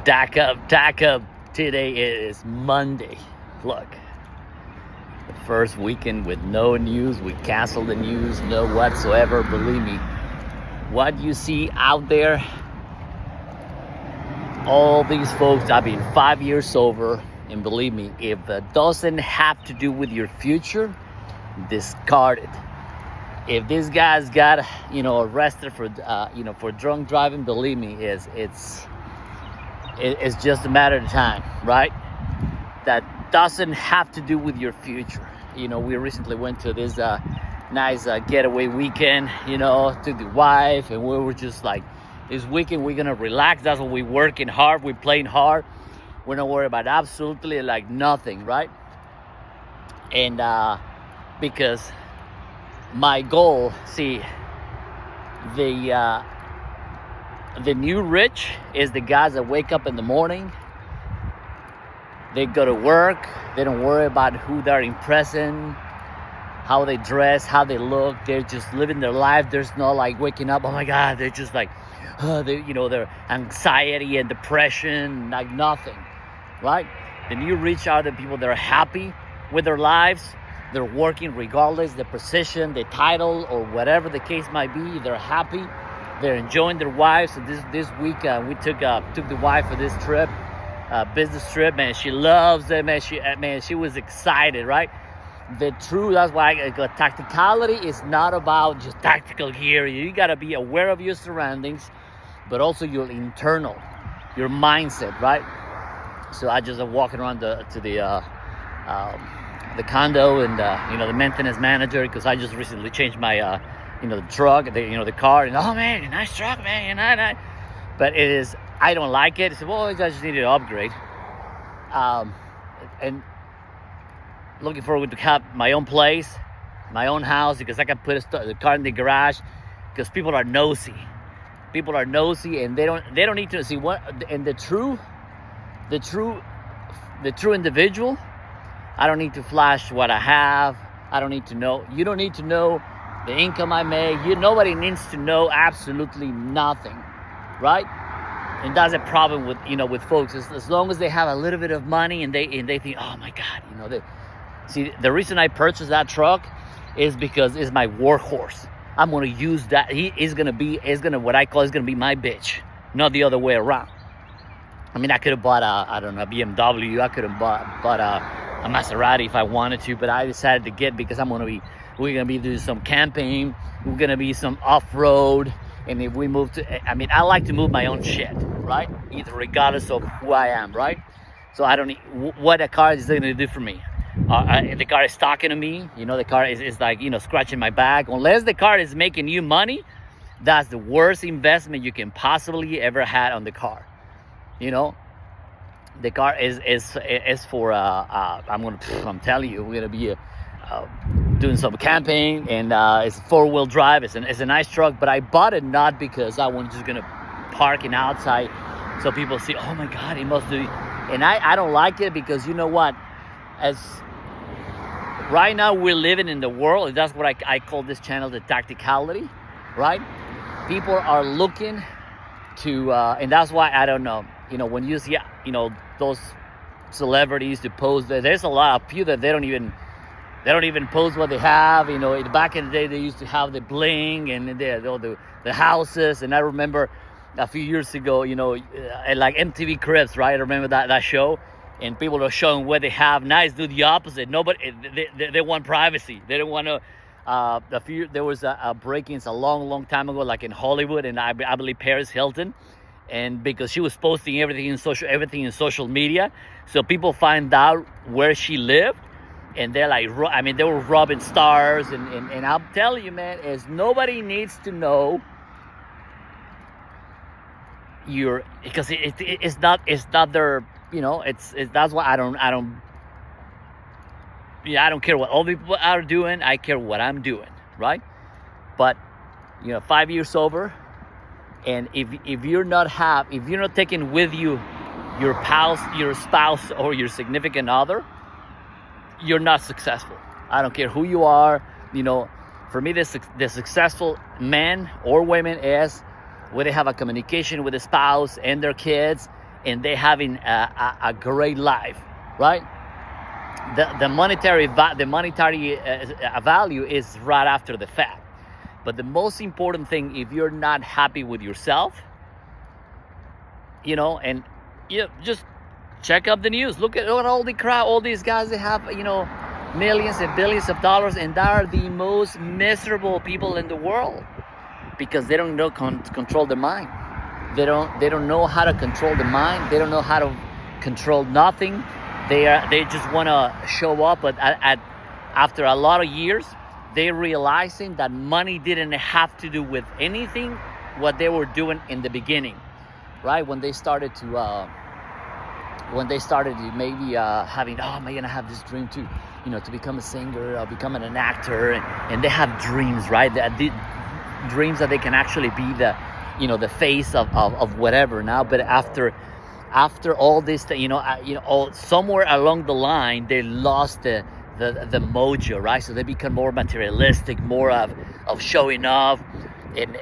Tack up. Today is Monday. Look, the first weekend with no news. We canceled the news, no whatsoever. Believe me, what you see out there, all these folks, I've been 5 years sober, and believe me, if it doesn't have to do with your future, discard it. If this guy's got, arrested for, for drunk driving, believe me, it's just a matter of time, right? That doesn't have to do with your future. We recently went to this nice getaway weekend, took the wife, and we were just like, this weekend we're gonna relax. That's what we're working hard, we're playing hard. We're not worried about absolutely like nothing, right? And because my goal, see, the new rich is the guys that wake up in the morning, they go to work, they don't worry about who they're impressing, how they dress, how they look. They're just living their life. There's no like waking up, oh my God, they're just like, their anxiety and depression, like nothing, right? The new rich are the people that are happy with their lives. They're working regardless the position, the title, or whatever the case might be. They're happy. They're enjoying their wives. So this week we took the wife for this trip, business trip. Man, she loves it. Man, she was excited, right? That's why tacticality is not about just tactical gear. You gotta be aware of your surroundings, but also your internal, your mindset, right? So I just walking around to the condo and the maintenance manager, because I just recently changed my the truck, the car, and oh man, nice truck, man, but I don't like it. I said, well, I just need to upgrade, and looking forward to have my own place, my own house, because I can put the car in the garage, because people are nosy, and they don't need to see what. And the true individual, I don't need to flash what I have. I don't need to know. You don't need to know the income I make. Nobody needs to know absolutely nothing, right? And that's a problem with folks. As long as they have a little bit of money and they think, oh my God, see, the reason I purchased that truck is because it's my workhorse. I'm gonna use that. What I call is gonna be my bitch, not the other way around. I mean, I could have bought a BMW. I could have bought a Maserati if I wanted to, but I decided to get, because we're gonna be doing some camping, we're gonna be some off-road, and if we move I like to move my own shit, right? Either regardless of who I am, right? So I don't need what a car is gonna do for me. The car is talking to me, the car is like, scratching my back. Unless the car is making you money, that's the worst investment you can possibly ever had on the car. The car is for I'm telling you, we're gonna be doing some camping, and it's 4-wheel drive. It's a nice truck, but I bought it not because I was just gonna park it outside so people see, oh my God, he must do. And I don't like it, because you know what? As right now we're living in the world, and that's what I call this channel the tacticality, right? People are looking to, and that's why I don't know. When you see, those celebrities to post, there's a lot of people that they don't even post what they have. Back in the day, they used to have the bling and the houses. And I remember a few years ago, like MTV Cribs, right? I remember that show, and people are showing what they have. Now it's do the opposite. Nobody, they want privacy. They don't want to. There was a break-ins a long time ago, like in Hollywood, and I believe Paris Hilton. And because she was posting everything in social media, so people find out where she lived, and they're like, they were robbing stars, and I'm telling you, man, is nobody needs to know because it's not their, that's why I don't care what all people are doing. I care what I'm doing, right? But 5 years sober. And if you're not taking with you your spouse or your significant other, you're not successful. I don't care who you are. For me, the successful man or women is where they have a communication with the spouse and their kids, and they're having a great life, right? The monetary value is right after the fact. But the most important thing, if you're not happy with yourself, and just check up the news. Look at all the crowd, all these guys that have, millions and billions of dollars, and they are the most miserable people in the world because they don't know control the mind. They don't know how to control the mind. They don't know how to control nothing. They just want to show up, but after a lot of years, they're realizing that money didn't have to do with anything what they were doing in the beginning, right? When they started to maybe having, oh man, I have this dream to become a singer or becoming an actor, and they have dreams, right? The dreams that they can actually be the face of whatever now. But after all this, somewhere along the line, they lost the mojo, right? So they become more materialistic, more of showing off, and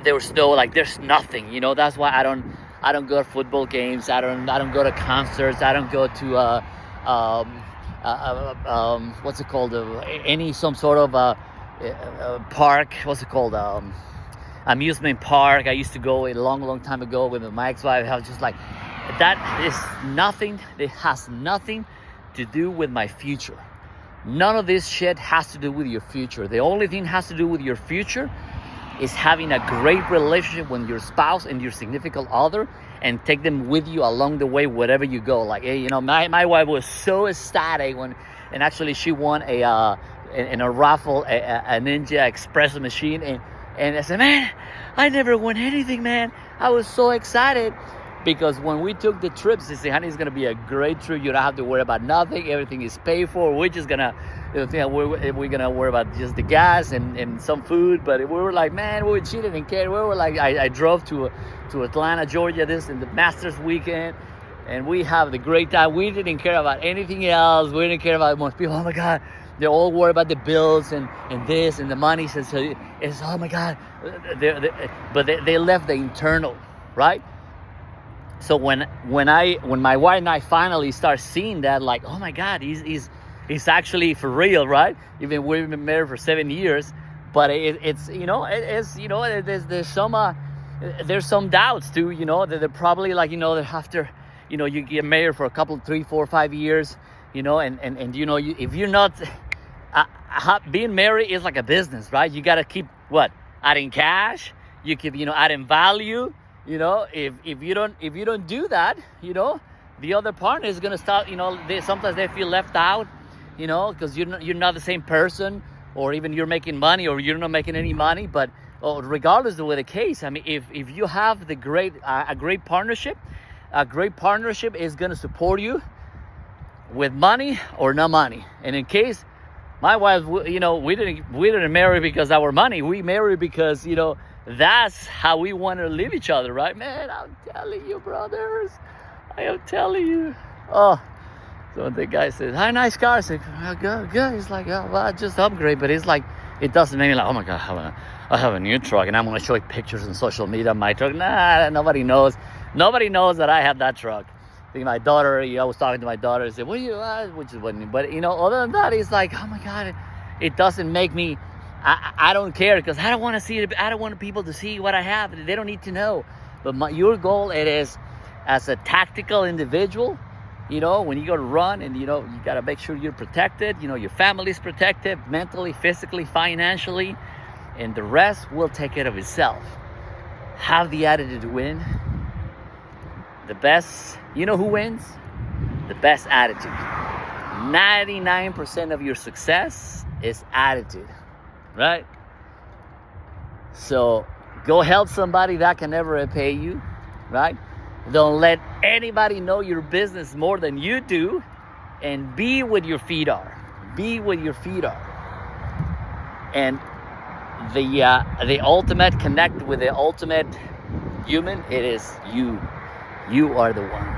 there was no, like, there's nothing, That's why I don't go to football games. I don't go to concerts. I don't go to what's it called? Some sort of park. What's it called? Amusement park. I used to go a long time ago with my ex-wife. I was just like, that is nothing. It has nothing to do with my future. None of this shit has to do with your future. The only thing has to do with your future is having a great relationship with your spouse and your significant other, and take them with you along the way wherever you go. Like, hey, my wife was so ecstatic and actually she won in a raffle a Ninja Espresso machine, and I said, man, I never won anything, man. I was so excited. Because when we took the trips, they said, honey, it's going to be a great trip. You don't have to worry about nothing. Everything is paid for. We're just going to, we're going to worry about just the gas and some food. But we were like, man, we didn't care. We were like, I drove to Atlanta, Georgia, in the Masters weekend. And we have the great time. We didn't care about anything else. We didn't care about most people. Oh, my God. They're all worried about the bills and this and the money. So it's, oh, my God. But they left the internal, right? So when my wife and I finally start seeing that, like, oh my God, he's actually for real, right? Even we've been married for 7 years, but there's some doubts too, that they're probably like, after, you get married for a couple, 3, 4, 5 years, and if you're not, being married is like a business, right? You got to keep adding cash, you keep, adding value. If you don't do that, the other partner is gonna start. Sometimes they feel left out, because you're not the same person, or even you're making money or you're not making any money. But regardless of the case, I mean, if you have a great partnership, a great partnership is gonna support you with money or no money. And in case my wife, we didn't marry because of our money. We married because that's how we want to live each other, right? Man, I'm telling you, brothers. I am telling you. Oh, so the guy says, hi, nice car. I said, oh, good. He's like, oh, well, I just upgrade. But it's like, it doesn't make me like, oh my God, I have a new truck and I'm going to show you pictures on social media of my truck. Nah, nobody knows. Nobody knows that I have that truck. I think my daughter, I was talking to my daughter and said, what do you, which is what, but other than that, it's like, oh my God, it doesn't make me, I don't care, because I don't want to see it. I don't want people to see what I have. They don't need to know. But your goal, it is, as a tactical individual, when you go to run, and you got to make sure you're protected. Your family's protected, mentally, physically, financially, and the rest will take care of itself. Have the attitude to win. The best, who wins? The best attitude. 99% of your success is attitude. Right? So go help somebody that can never repay you, right? Don't let anybody know your business more than you do, and be where your feet are. Be where your feet are. And the ultimate connect with the ultimate human, it is you. You are the one.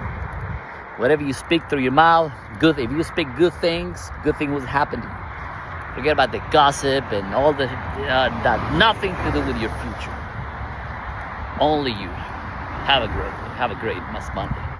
Whatever you speak through your mouth, good. If you speak good things will happen to you. Forget about the gossip and all that nothing to do with your future. Only you. Have a great Monday.